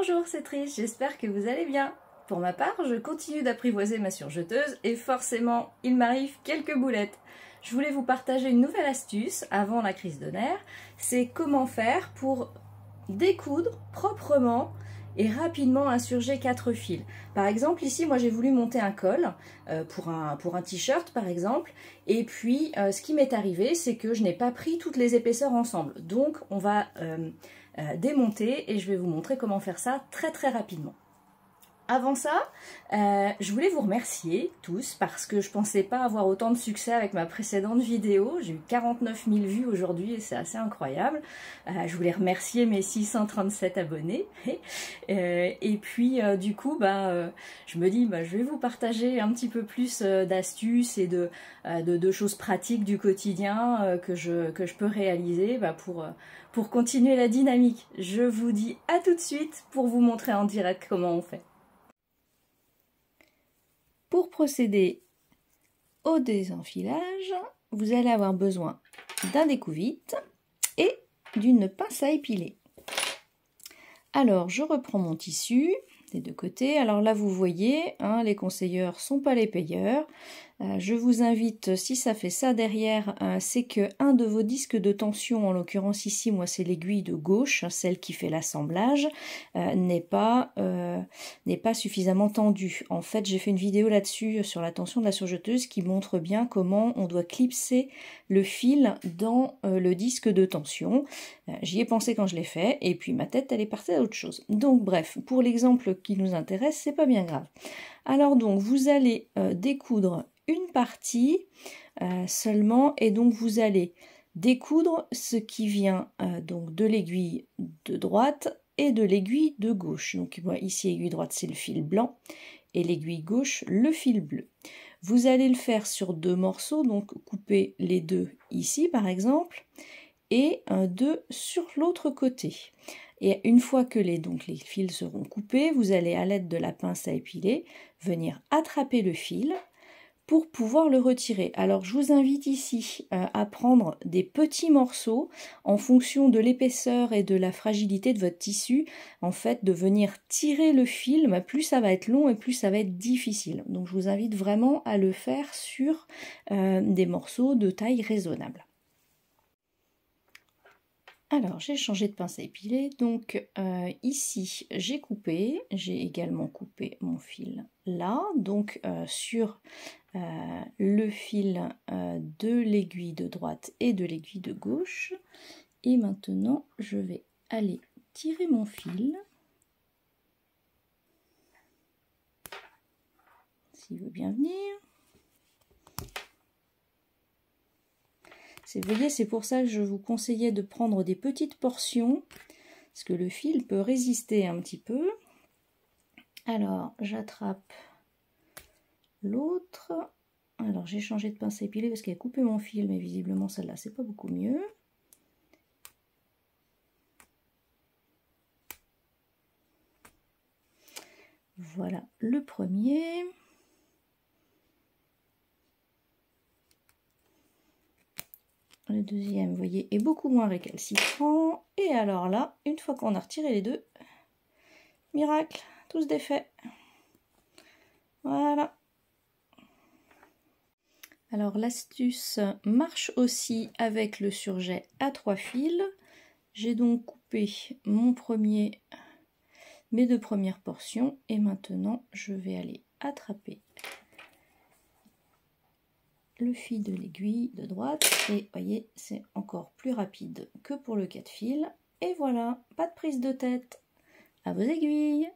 Bonjour, c'est Trish, j'espère que vous allez bien. Pour ma part, je continue d'apprivoiser ma surjeteuse et forcément, il m'arrive quelques boulettes. Je voulais vous partager une nouvelle astuce avant la crise de nerfs, c'est comment faire pour découdre proprement et rapidement insurger 4 fils. Par exemple, ici, moi j'ai voulu monter un col pour un t-shirt par exemple, et puis ce qui m'est arrivé, c'est que je n'ai pas pris toutes les épaisseurs ensemble. Donc on va démonter et je vais vous montrer comment faire ça très rapidement. Avant ça, je voulais vous remercier tous parce que je pensais pas avoir autant de succès avec ma précédente vidéo. J'ai eu 49 000 vues aujourd'hui et c'est assez incroyable. Je voulais remercier mes 637 abonnés. Et puis du coup, je me dis, je vais vous partager un petit peu plus d'astuces et de choses pratiques du quotidien que je peux réaliser pour continuer la dynamique. Je vous dis à tout de suite pour vous montrer en direct comment on fait. Pour procéder au désenfilage, vous allez avoir besoin d'un découvite et d'une pince à épiler. Alors, je reprends mon tissu des deux côtés. Alors là, vous voyez, les conseilleurs sont pas les payeurs. Je vous invite, si ça fait ça derrière, c'est que un de vos disques de tension, en l'occurrence ici, moi c'est l'aiguille de gauche, celle qui fait l'assemblage, n'est pas suffisamment tendu. En fait, j'ai fait une vidéo là-dessus sur la tension de la surjeteuse qui montre bien comment on doit clipser le fil dans le disque de tension. J'y ai pensé quand je l'ai fait, et puis ma tête elle est partie à autre chose. Donc bref, pour l'exemple qui nous intéresse, c'est pas bien grave. Alors donc, vous allez découdre une partie seulement, et donc vous allez découdre ce qui vient donc de l'aiguille de droite et de l'aiguille de gauche. Donc ici, aiguille droite, c'est le fil blanc, et l'aiguille gauche, le fil bleu. Vous allez le faire sur 2 morceaux, donc couper les 2 ici par exemple, et 2 sur l'autre côté. Et une fois que les fils seront coupés, vous allez à l'aide de la pince à épiler venir attraper le fil pour pouvoir le retirer. Alors je vous invite ici à prendre des petits morceaux en fonction de l'épaisseur et de la fragilité de votre tissu, en fait de venir tirer le fil, plus ça va être long et plus ça va être difficile. Donc je vous invite vraiment à le faire sur des morceaux de taille raisonnable. Alors, j'ai changé de pince à épiler, donc ici j'ai également coupé mon fil là, donc sur le fil de l'aiguille de droite et de l'aiguille de gauche. Et maintenant, je vais aller tirer mon fil, s'il veut bien venir. Vous voyez, c'est pour ça que je vous conseillais de prendre des petites portions, parce que le fil peut résister un petit peu. Alors, j'attrape l'autre. Alors, j'ai changé de pince à épiler parce qu'elle a coupé mon fil, mais visiblement celle-là, c'est pas beaucoup mieux. Voilà le premier. Le deuxième, vous voyez, est beaucoup moins récalcitrant. Et alors là, une fois qu'on a retiré les 2, miracle, tout se défait. Voilà. Alors l'astuce marche aussi avec le surjet à 3 fils. J'ai donc coupé mes 2 premières portions et maintenant je vais aller attraper le fil de l'aiguille de droite et voyez, c'est encore plus rapide que pour le 4 fils. Et voilà, pas de prise de tête. À vos aiguilles.